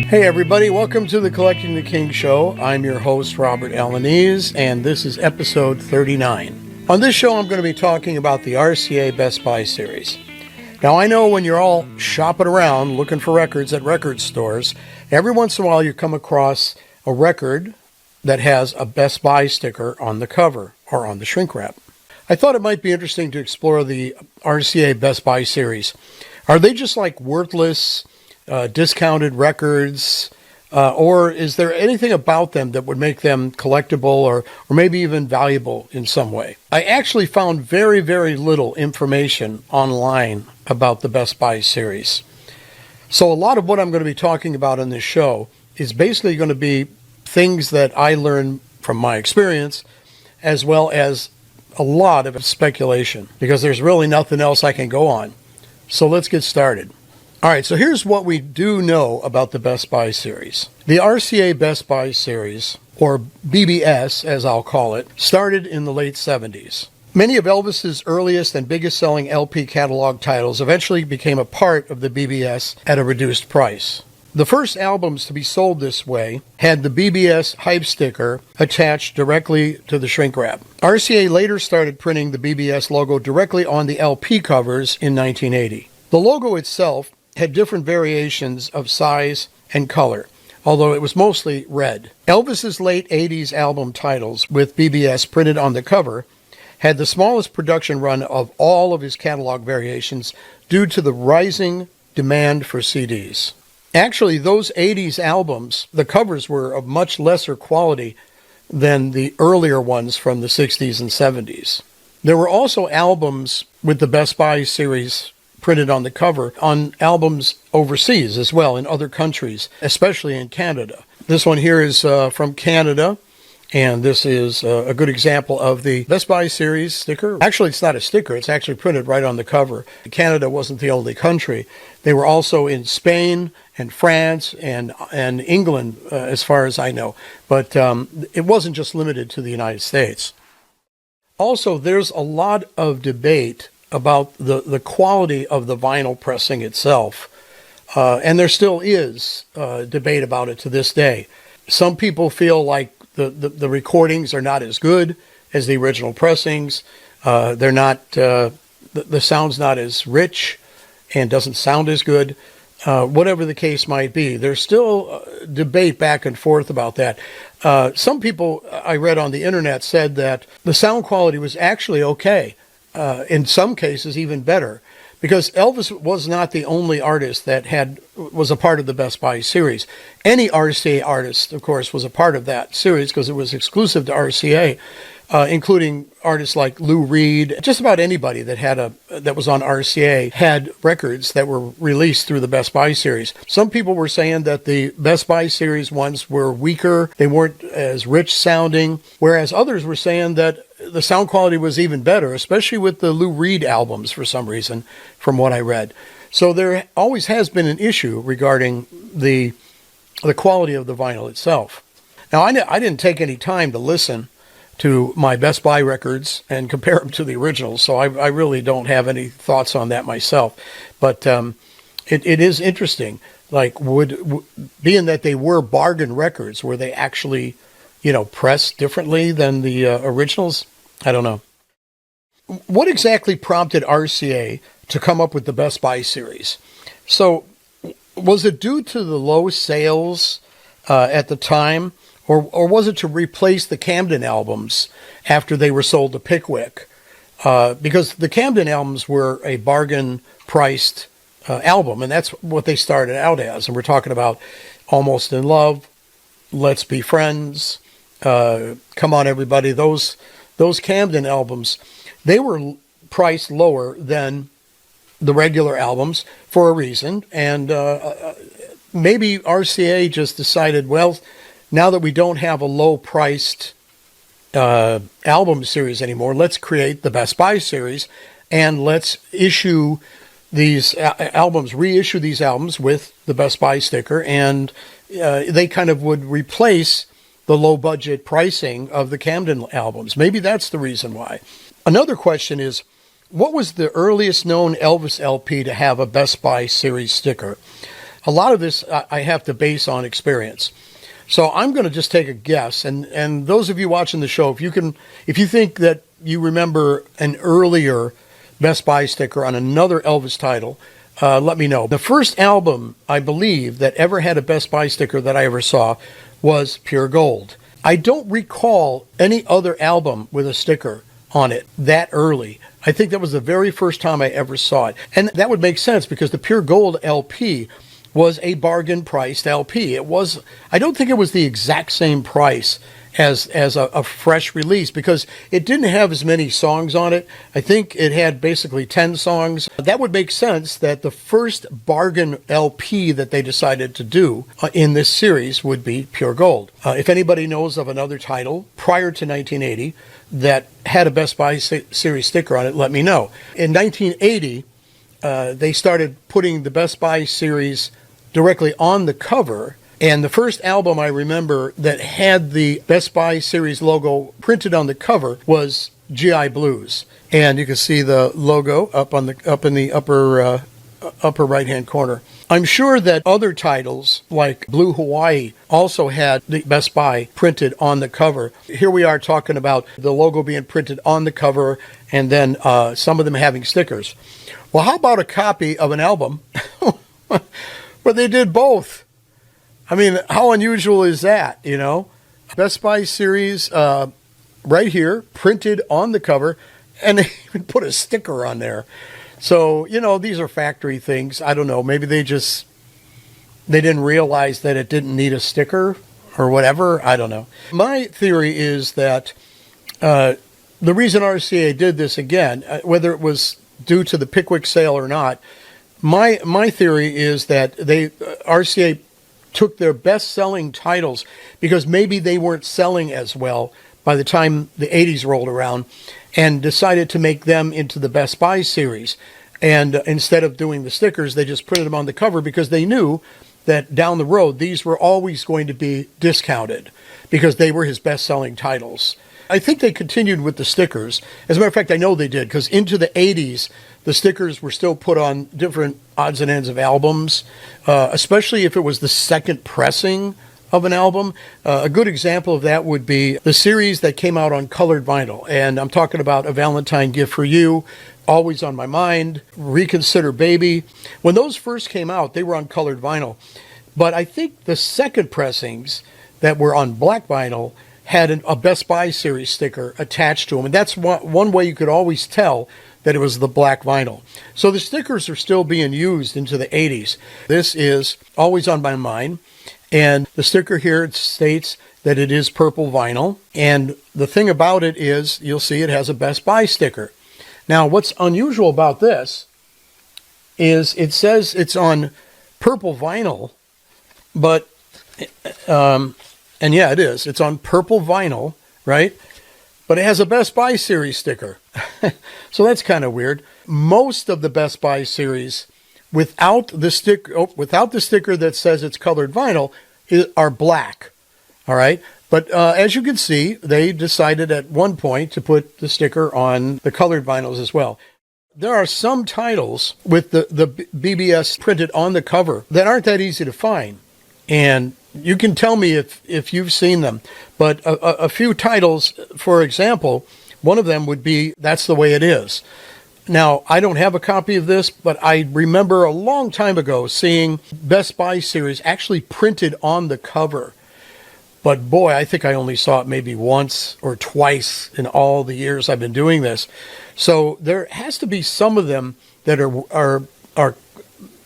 Hey everybody, welcome to the Collecting the King show. I'm your host, Robert Alaniz, and this is episode 39. On this show, I'm going to be talking about the RCA Best Buy series. Now, I know when you're all shopping around looking for records at record stores, every once in a while you come across a record that has a Best Buy sticker on the cover or on the shrink wrap. I thought it might be interesting to explore the RCA Best Buy series. Are they just like worthless, discounted records, or is there anything about them that would make them collectible or maybe even valuable in some way? I actually found very, very little information online about the Best Buy series. So a lot of what I'm going to be talking about in this show is basically going to be things that I learned from my experience, as well as a lot of speculation, because there's really nothing else I can go on. So let's get started. All right, so here's what we do know about the Best Buy series. The RCA Best Buy series, or BBS as I'll call it, started in the late 70s. Many of Elvis's earliest and biggest selling LP catalog titles eventually became a part of the BBS at a reduced price. The first albums to be sold this way had the BBS hype sticker attached directly to the shrink wrap. RCA later started printing the BBS logo directly on the LP covers in 1980. The logo itself had different variations of size and color, although it was mostly red. Elvis's late 80s album titles with BBS printed on the cover had the smallest production run of all of his catalog variations due to the rising demand for CDs. Actually, those 80s albums, the covers were of much lesser quality than the earlier ones from the 60s and 70s. There were also albums with the Best Buy series printed on the cover on albums overseas as well, in other countries, especially in Canada. This one here is from Canada, and this is a good example of the Best Buy series sticker. Actually, it's not a sticker, it's actually printed right on the cover. Canada wasn't the only country. They were also in Spain and France and England, as far as I know. But it wasn't just limited to the United States. Also, there's a lot of debate about the quality of the vinyl pressing itself. And there still is debate about it to this day. Some people feel like the recordings are not as good as the original pressings. They're not, the sound's not as rich and doesn't sound as good. Whatever the case might be, there's still debate back and forth about that. Some people I read on the internet said that the sound quality was actually okay. In some cases, even better, because Elvis was not the only artist that was a part of the Best Buy series. Any RCA artist, of course, was a part of that series because it was exclusive to RCA, including artists like Lou Reed. Just about anybody that was on RCA had records that were released through the Best Buy series. Some people were saying that the Best Buy series ones were weaker, they weren't as rich sounding, whereas others were saying that the sound quality was even better, especially with the Lou Reed albums for some reason, from what I read. So there always has been an issue regarding the quality of the vinyl itself. Now, I didn't take any time to listen to my Best Buy records and compare them to the originals, so I really don't have any thoughts on that myself. But it is interesting, like being that they were bargain records, were they actually pressed differently than the originals? I don't know. What exactly prompted RCA to come up with the Best Buy series? So, was it due to the low sales at the time, or was it to replace the Camden albums after they were sold to Pickwick? Because the Camden albums were a bargain-priced album, and that's what they started out as. And we're talking about Almost in Love, Let's Be Friends, Come On Everybody, those Camden albums, they were priced lower than the regular albums for a reason. And maybe RCA just decided, well, now that we don't have a low-priced album series anymore, let's create the Best Buy series, and let's issue these albums, reissue these albums with the Best Buy sticker, and they kind of would replace the low-budget pricing of the Camden albums. Maybe that's the reason why. Another question is, what was the earliest known Elvis LP to have a Best Buy series sticker? A lot of this I have to base on experience. So I'm going to just take a guess. And those of you watching the show, if you think that you remember an earlier Best Buy sticker on another Elvis title, let me know. The first album, I believe, that ever had a Best Buy sticker that I ever saw was Pure Gold. I don't recall any other album with a sticker on it that early. I think that was the very first time I ever saw it. And that would make sense because the Pure Gold LP was a bargain priced LP. I don't think it was the exact same price as a fresh release because it didn't have as many songs on it. I think it had basically 10 songs. That would make sense that the first bargain LP that they decided to do in this series would be Pure Gold. If anybody knows of another title prior to 1980 that had a Best Buy series sticker on it, let me know. In 1980, they started putting the Best Buy series directly on the cover. And the first album I remember that had the Best Buy series logo printed on the cover was GI Blues. And you can see the logo up in the upper right-hand corner. I'm sure that other titles like Blue Hawaii also had the Best Buy printed on the cover. Here we are talking about the logo being printed on the cover and then some of them having stickers. Well, how about a copy of an album where they did both? I mean, how unusual is that, you know? Best Buy series right here, printed on the cover, and they even put a sticker on there. So, you know, these are factory things. I don't know. Maybe they didn't realize that it didn't need a sticker or whatever. I don't know. My theory is that the reason RCA did this again, whether it was due to the Pickwick sale or not, my theory is that RCA took their best-selling titles because maybe they weren't selling as well by the time the 80s rolled around and decided to make them into the Best Buy series. And instead of doing the stickers, they just printed them on the cover because they knew that down the road, these were always going to be discounted because they were his best-selling titles. I think they continued with the stickers. As a matter of fact, I know they did because into the 80s, the stickers were still put on different odds and ends of albums, especially if it was the second pressing of an album. A good example of that would be the series that came out on colored vinyl. And I'm talking about A Valentine Gift for You, Always on My Mind, Reconsider Baby. When those first came out, they were on colored vinyl. But I think the second pressings that were on black vinyl had a Best Buy series sticker attached to them. And that's one way you could always tell that it was the black vinyl. So the stickers are still being used into the 80s. This is Always on My Mind. And the sticker here, it states that it is purple vinyl. And the thing about it is, you'll see it has a Best Buy sticker. Now, what's unusual about this is it says it's on purple vinyl, but, and yeah, it is. It's on purple vinyl, right? But it has a Best Buy series sticker. So that's kind of weird. Most of the Best Buy series without the sticker that says it's colored vinyl are black. All right. But as you can see, they decided at one point to put the sticker on the colored vinyls as well. There are some titles with the BBS printed on the cover that aren't that easy to find. And you can tell me if you've seen them. But a few titles, for example, one of them would be That's the Way It Is. Now, I don't have a copy of this, but I remember a long time ago seeing Best Buy series actually printed on the cover. But boy, I think I only saw it maybe once or twice in all the years I've been doing this. So there has to be some of them that are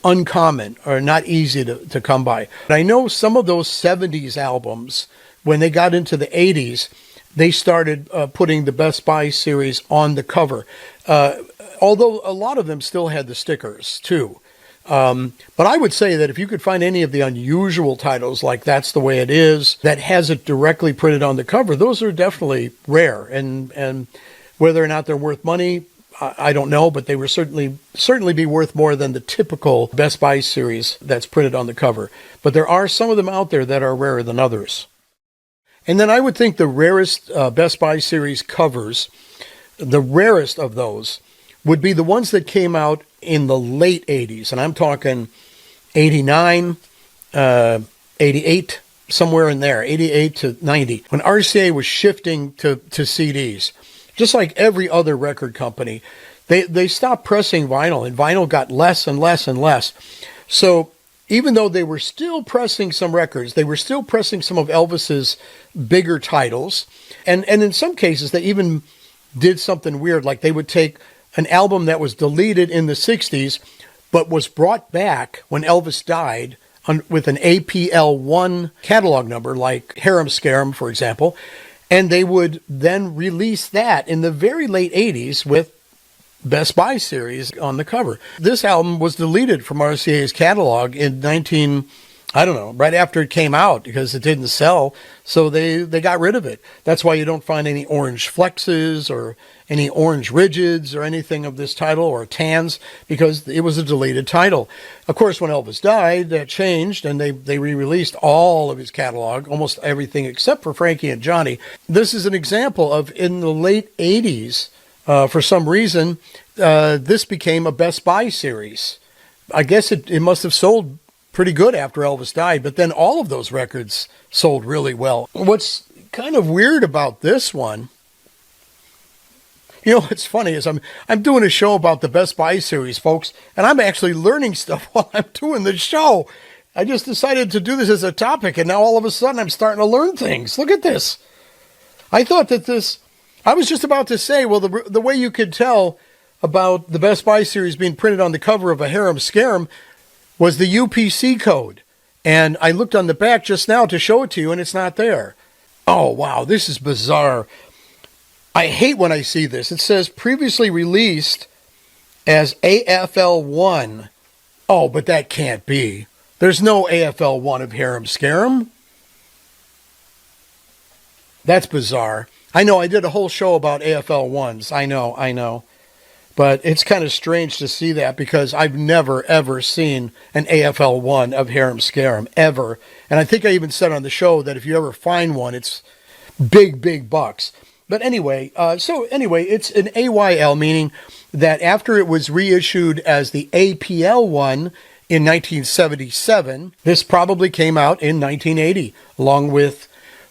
uncommon or not easy to come by. But I know some of those 70s albums, when they got into the 80s, they started putting the Best Buy series on the cover. Although a lot of them still had the stickers too. But I would say that if you could find any of the unusual titles like That's the Way It Is that has it directly printed on the cover, those are definitely rare. And whether or not they're worth money, I don't know, but they were certainly be worth more than the typical Best Buy series that's printed on the cover. But there are some of them out there that are rarer than others. And then I would think the rarest Best Buy series covers, the rarest of those, would be the ones that came out in the late 80s. And I'm talking 89, 88, somewhere in there, 88 to 90, when RCA was shifting to CDs, just like every other record company, they stopped pressing vinyl, and vinyl got less and less and less. So even though they were still pressing some records, they were still pressing some of Elvis's bigger titles. And in some cases, they even did something weird, like they would take an album that was deleted in the 60s, but was brought back when Elvis died with an APL1 catalog number, like Harem Scarum, for example, and they would then release that in the very late 80s with Best Buy series on the cover. This album was deleted from RCA's catalog in right after it came out, because it didn't sell, so they got rid of it. That's why you don't find any orange flexes or any orange rigids or anything of this title, or tans, because it was a deleted title. Of course, when Elvis died, that changed, and they re-released all of his catalog, almost everything except for Frankie and Johnny. This is an example of, in the late 80s, for some reason, this became a Best Buy series. I guess it must have sold pretty good after Elvis died, but then all of those records sold really well. What's kind of weird about this one, what's funny is I'm doing a show about the Best Buy series, folks, and I'm actually learning stuff while I'm doing the show. I just decided to do this as a topic, and now all of a sudden I'm starting to learn things. Look at this. I thought that I was just about to say, well, the way you could tell about the Best Buy series being printed on the cover of a Harem Scarum was the UPC code. And I looked on the back just now to show it to you, and it's not there. Oh, wow, this is bizarre. I hate when I see this. It says previously released as AFL1. Oh, but that can't be. There's no AFL1 of Harem Scarum. That's bizarre. I know, I did a whole show about AFL1s. I know. But it's kind of strange to see that, because I've never, ever seen an AFL1 of Harem Scarum, ever. And I think I even said on the show that if you ever find one, it's big bucks. But anyway, it's an AYL, meaning that after it was reissued as the APL1 in 1977, this probably came out in 1980, along with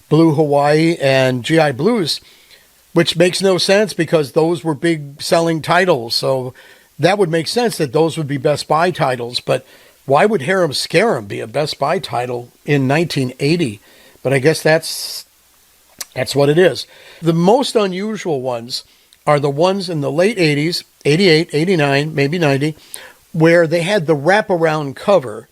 Blue Hawaii and GI Blues, which makes no sense because those were big selling titles. So that would make sense that those would be Best Buy titles. But why would Harem Scarum be a Best Buy title in 1980? But I guess that's what it is. The most unusual ones are the ones in the late 80s, 88, 89, maybe 90, where they had the wraparound cover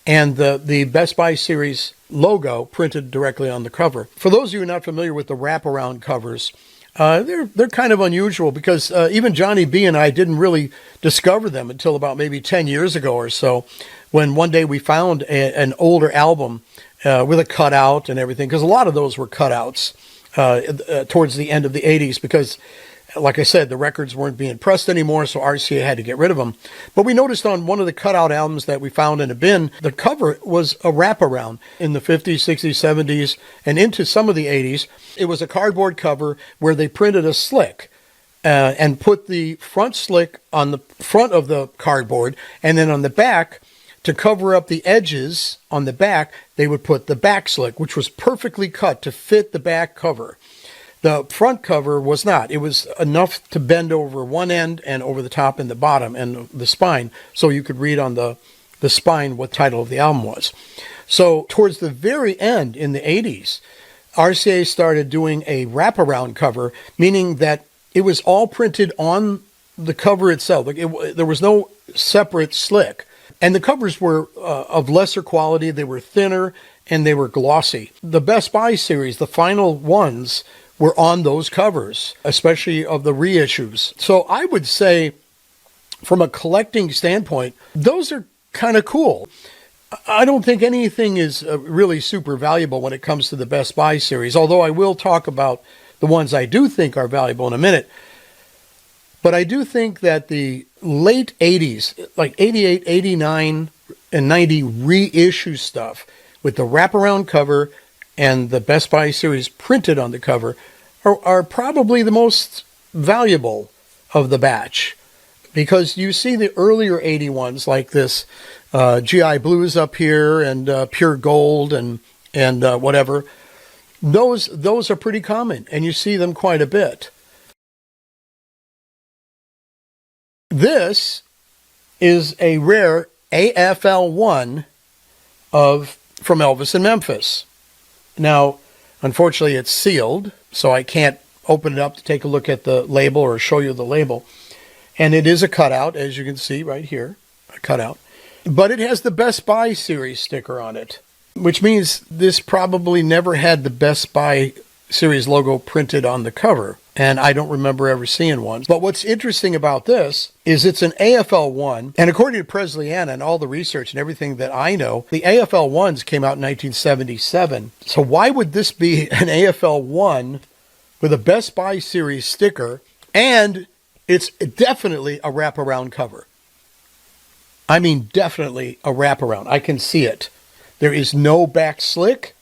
and the Best Buy series logo printed directly on the cover. For those of you who are not familiar with the wraparound covers, they're kind of unusual, because even Johnny B and I didn't really discover them until about maybe 10 years ago or so, when one day we found an older album with a cutout and everything, because a lot of those were cutouts towards the end of the 80s, because like I said, the records weren't being pressed anymore, so RCA had to get rid of them. But we noticed on one of the cutout albums that we found in a bin, the cover was a wraparound in the 50s, 60s, 70s, and into some of the 80s. It was a cardboard cover where they printed a slick and put the front slick on the front of the cardboard, and then on the back, to cover up the edges on the back, they would put the back slick, which was perfectly cut to fit the back cover. The front cover was not. It was enough to bend over one end and over the top and the bottom and the spine, so you could read on the spine what title of the album was. So towards the very end in the 80s, RCA started doing a wraparound cover, meaning that it was all printed on the cover itself. There was no separate slick. And the covers were of lesser quality. They were thinner and they were glossy. The Best Buy series, the final ones, were on those covers, especially of the reissues. So I would say, from a collecting standpoint, those are kind of cool. I don't think anything is really super valuable when it comes to the Best Buy series, although I will talk about the ones I do think are valuable in a minute. But I do think that the late 80s, like 88, 89, and 90 reissue stuff with the wraparound cover and the Best Buy series printed on the cover are probably the most valuable of the batch. because you see the earlier 81s like this GI Blues up here and Pure Gold and whatever. Those are pretty common, and you see them quite a bit. This is a rare AFL1 from Elvis in Memphis. Now, unfortunately, it's sealed, so I can't open it up to take a look at the label or show you the label. And it is a cutout, as you can see right here, a cutout. But it has the Best Buy series sticker on it, which means this probably never had the Best Buy series logo printed on the cover. And I don't remember ever seeing one. But what's interesting about this is it's an AFL1. And according to Presley-Anna and all the research and everything that I know, the AFL1s came out in 1977. So why would this be an AFL1 with a Best Buy series sticker? And it's definitely a wraparound cover. I mean, definitely a wraparound. I can see it. There is no back slick.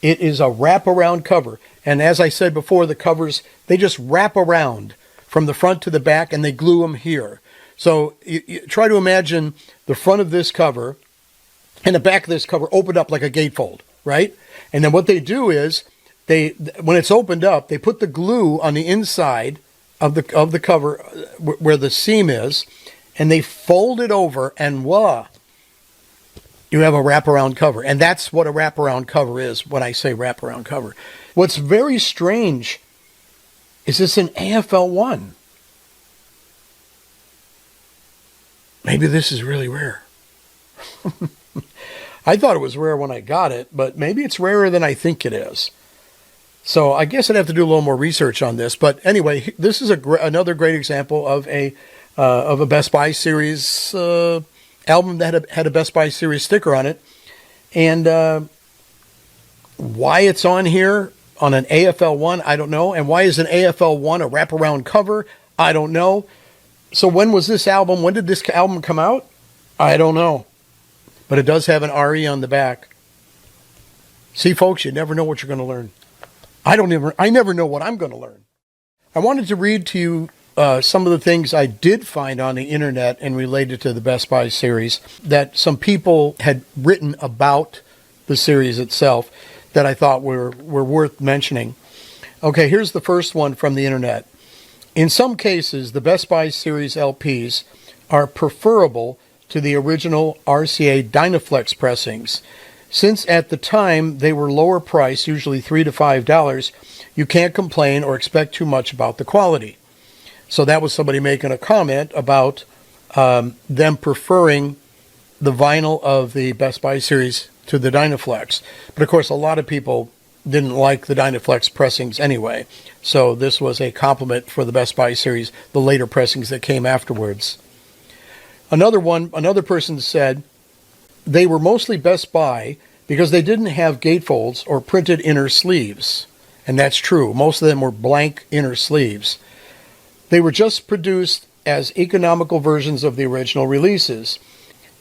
It is a wraparound cover. And as I said before, the covers, they just wrap around from the front to the back and they glue them here. So you try to imagine the front of this cover and the back of this cover opened up like a gatefold, right? And then what they do is, when it's opened up, they put the glue on the inside of the cover where the seam is, and they fold it over, and voila, you have a wraparound cover. And that's what a wraparound cover is when I say wraparound cover. What's very strange is it's an AFL1. Maybe this is really rare. I thought it was rare when I got it, but maybe it's rarer than I think it is. So I guess I'd have to do a little more research on this. But anyway, this is another great example of a Best Buy series album that had a Best Buy series sticker on it. And why it's on here on an AFL1, I don't know. And why is an AFL1 a wraparound cover? I don't know. So when was this album? When did this album come out? I don't know. But it does have an RE on the back. See, folks, you never know what you're going to learn. I never know what I'm going to learn. I wanted to read to you some of the things I did find on the internet and related to the Best Buy series that some people had written about the series itself that I thought were worth mentioning. Okay, here's the first one from the internet. In some cases, the Best Buy series LPs are preferable to the original RCA Dynaflex pressings. Since at the time they were lower priced, usually $3 to $5, you can't complain or expect too much about the quality. So that was somebody making a comment about them preferring the vinyl of the Best Buy series to the Dynaflex. But of course, a lot of people didn't like the Dynaflex pressings anyway. So this was a compliment for the Best Buy series, the later pressings that came afterwards. Another person said they were mostly Best Buy because they didn't have gatefolds or printed inner sleeves. And that's true. Most of them were blank inner sleeves. They were just produced as economical versions of the original releases.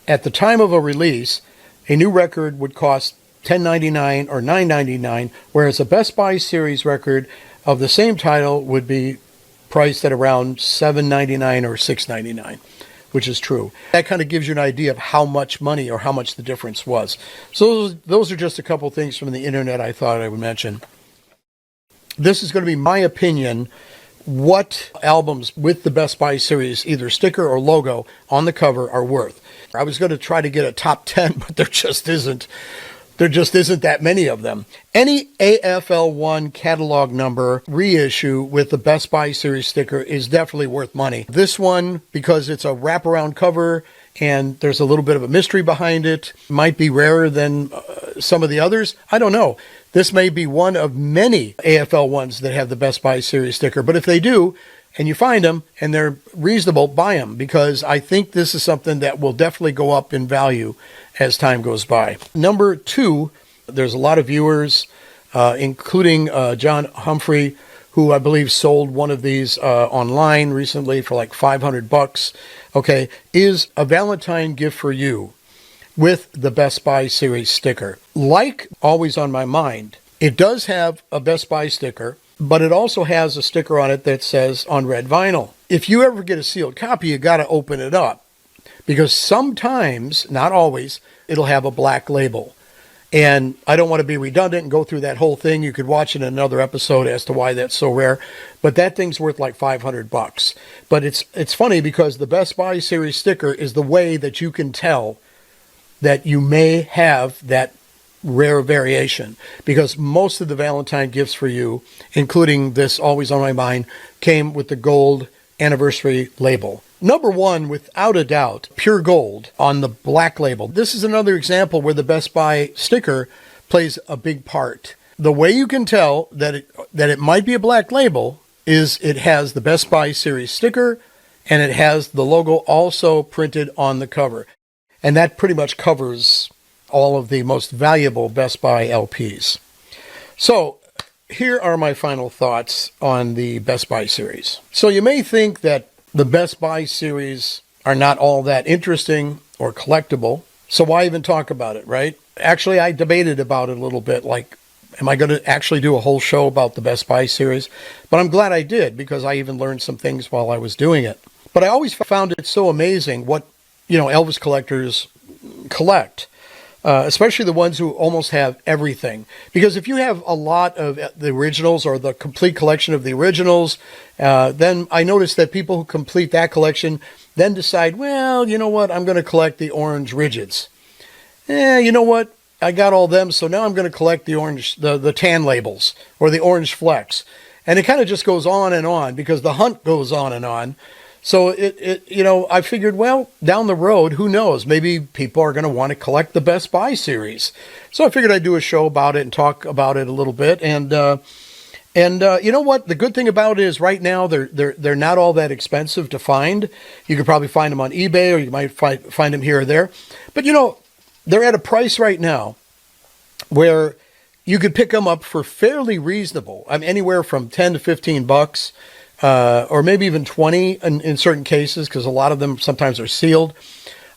At the time of a release, a new record would cost $10.99 or $9.99, whereas a Best Buy series record of the same title would be priced at around $7.99 or $6.99, which is true. That kind of gives you an idea of how much money or how much the difference was. So those are just a couple things from the internet I thought I would mention. This is going to be my opinion what albums with the Best Buy series, either sticker or logo on the cover, are worth. I was going to try to get a top 10, but there just isn't that many of them. Any AFL1 catalog number reissue with the Best Buy series sticker is definitely worth money. This one, because it's a wraparound cover and there's a little bit of a mystery behind it, might be rarer than some of the others. I don't know. This may be one of many AFL1s that have the Best Buy series sticker. But if they do, and you find them and they're reasonable, buy them, because I think this is something that will definitely go up in value as time goes by. Number 2, there's a lot of viewers, including John Humphrey, who I believe sold one of these online recently for like $500. Okay, is a Valentine gift for you with the Best Buy series sticker. Like always on my mind, it does have a Best Buy sticker, but it also has a sticker on it that says on red vinyl. if you ever get a sealed copy, you got to open it up, because sometimes, not always, it'll have a black label. And I don't want to be redundant and go through that whole thing. You could watch it in another episode as to why that's so rare. But that thing's worth like $500. But it's funny because the Best Buy series sticker is the way that you can tell that you may have that rare variation, because most of the Valentine gifts for you, including this Always on My Mind, came with the gold anniversary label. Number one, without a doubt, pure gold on the black label. This is another example where the Best Buy sticker plays a big part. The way you can tell that it might be a black label is it has the Best Buy series sticker, and it has the logo also printed on the cover. And that pretty much covers all of the most valuable Best Buy LPs. So here are my final thoughts on the Best Buy series. So you may think that the Best Buy series are not all that interesting or collectible, so why even talk about it, right? Actually, I debated about it a little bit, like, am I going to actually do a whole show about the Best Buy series? But I'm glad I did, because I even learned some things while I was doing it. But I always found it so amazing what, Elvis collectors collect. Especially the ones who almost have everything. Because if you have a lot of the originals or the complete collection of the originals, then I noticed that people who complete that collection then decide, well, you know what, I'm going to collect the orange rigids. You know what, I got all them, so now I'm going to collect the orange, the tan labels or the orange flecks. And it kind of just goes on and on, because the hunt goes on and on. So I figured, well, down the road, who knows? Maybe people are going to want to collect the Best Buy series. So I figured I'd do a show about it and talk about it a little bit. And you know what? The good thing about it is right now they're not all that expensive to find. You could probably find them on eBay, or you might find them here or there. But they're at a price right now where you could pick them up for fairly reasonable. I mean, anywhere from $10 to $15. Or maybe even 20 in certain cases, because a lot of them sometimes are sealed.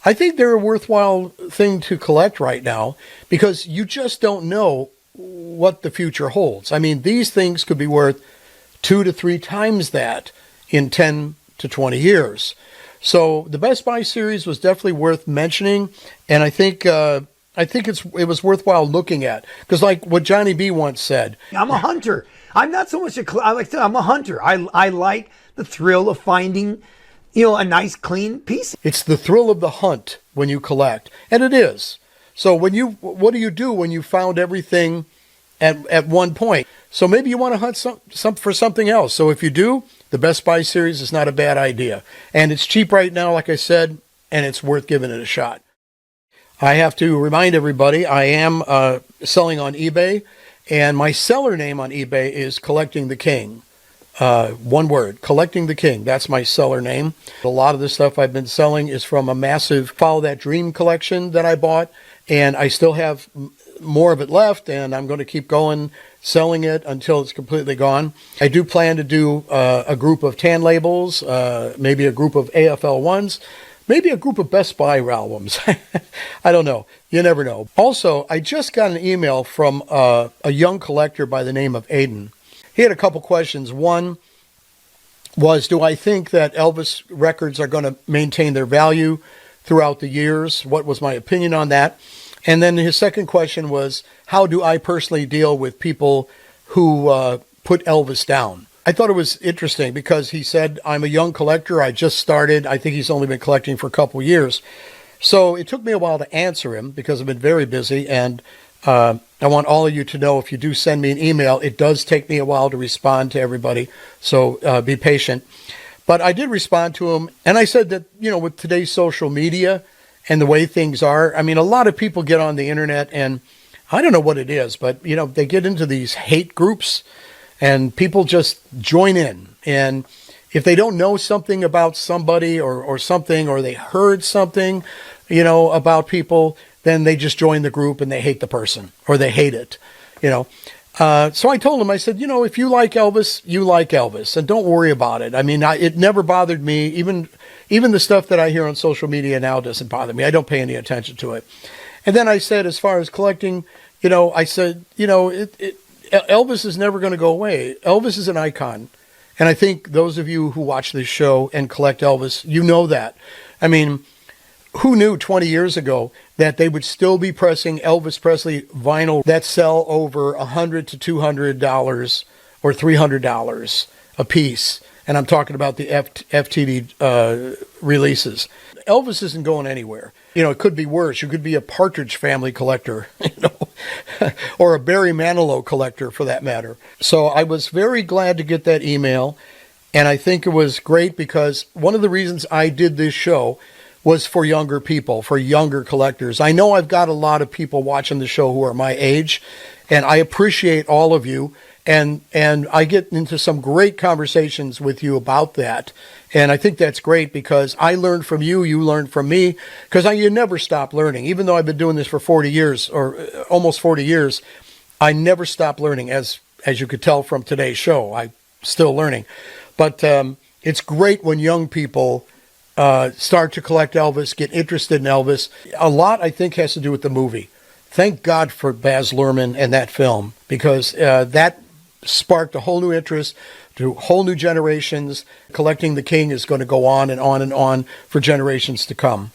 I think they're a worthwhile thing to collect right now, because you just don't know what the future holds. I mean, these things could be worth 2 to 3 times that in 10 to 20 years. So the Best Buy series was definitely worth mentioning, and I think it was worthwhile looking at, because like what Johnny B once said, I'm a hunter. I'm not so much I'm a hunter. I like the thrill of finding, a nice clean piece. It's the thrill of the hunt when you collect, and it is. So what do you do when you found everything at one point? So maybe you want to hunt for something else. So if you do, the Best Buy series is not a bad idea, and it's cheap right now, like I said, and it's worth giving it a shot. I have to remind everybody, I am selling on eBay, and my seller name on eBay is Collecting the King. One word, Collecting the King. That's my seller name. A lot of the stuff I've been selling is from a massive Follow That Dream collection that I bought, and I still have more of it left, and I'm going to keep going selling it until it's completely gone. I do plan to do a group of tan labels, maybe a group of AFL ones, maybe a group of Best Buy albums. I don't know. You never know. Also, I just got an email from a young collector by the name of Aiden. He had a couple questions. One was, do I think that Elvis records are going to maintain their value throughout the years? What was my opinion on that? And then his second question was, how do I personally deal with people who put Elvis down? I thought it was interesting because he said, I'm a young collector. I just started. I think he's only been collecting for a couple years. So it took me a while to answer him because I've been very busy. And I want all of you to know, if you do send me an email, it does take me a while to respond to everybody. So be patient. But I did respond to him. And I said that, with today's social media and the way things are, I mean, a lot of people get on the internet, and I don't know what it is, but, they get into these hate groups. And people just join in. And if they don't know something about somebody or something, or they heard something, about people, then they just join the group and they hate the person, or they hate it, So I told him, I said, if you like Elvis, you like Elvis, and don't worry about it. I mean, it never bothered me. Even the stuff that I hear on social media now doesn't bother me. I don't pay any attention to it. And then I said, as far as collecting, I said, Elvis is never going to go away. Elvis is an icon, And I think those of you who watch this show and collect Elvis, you know that. I mean, who knew 20 years ago that they would still be pressing Elvis Presley vinyl that sell over $100 to $200 or $300 a piece? And I'm talking about the FTD releases. Elvis isn't going anywhere. You know, it could be worse. You could be a Partridge Family collector, or a Barry Manilow collector for that matter. So I was very glad to get that email. And I think it was great because one of the reasons I did this show was for younger people, for younger collectors. I know I've got a lot of people watching the show who are my age, and I appreciate all of you. And I get into some great conversations with you about that. And I think that's great because I learned from you, you learned from me, because you never stop learning. Even though I've been doing this for 40 years, or almost 40 years, I never stop learning, as you could tell from today's show. I'm still learning. But it's great when young people start to collect Elvis, get interested in Elvis. A lot, I think, has to do with the movie. Thank God for Baz Luhrmann and that film, because that sparked a whole new interest to whole new generations. Collecting the King is going to go on and on and on for generations to come.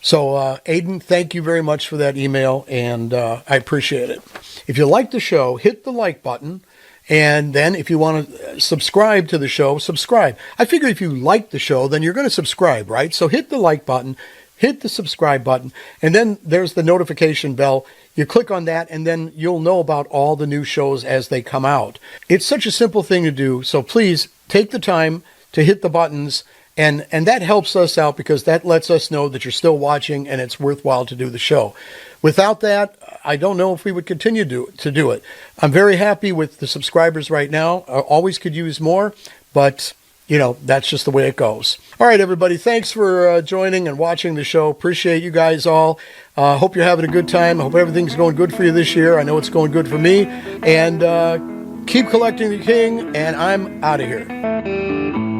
So, Aiden, thank you very much for that email, and I appreciate it. If you like the show, hit the like button. And then if you want to subscribe to the show, subscribe. I figure if you like the show, then you're going to subscribe, right? So hit the like button, hit the subscribe button, and then there's the notification bell. You click on that, and then you'll know about all the new shows as they come out. It's such a simple thing to do, so please take the time to hit the buttons, and that helps us out because that lets us know that you're still watching and it's worthwhile to do the show. Without that, I don't know if we would continue to do it. I'm very happy with the subscribers right now. I always could use more, but that's just the way it goes. All right, everybody, thanks for joining and watching the show. Appreciate you guys all. Hope you're having a good time. I hope everything's going good for you this year. I know it's going good for me. And keep collecting the King, and I'm out of here.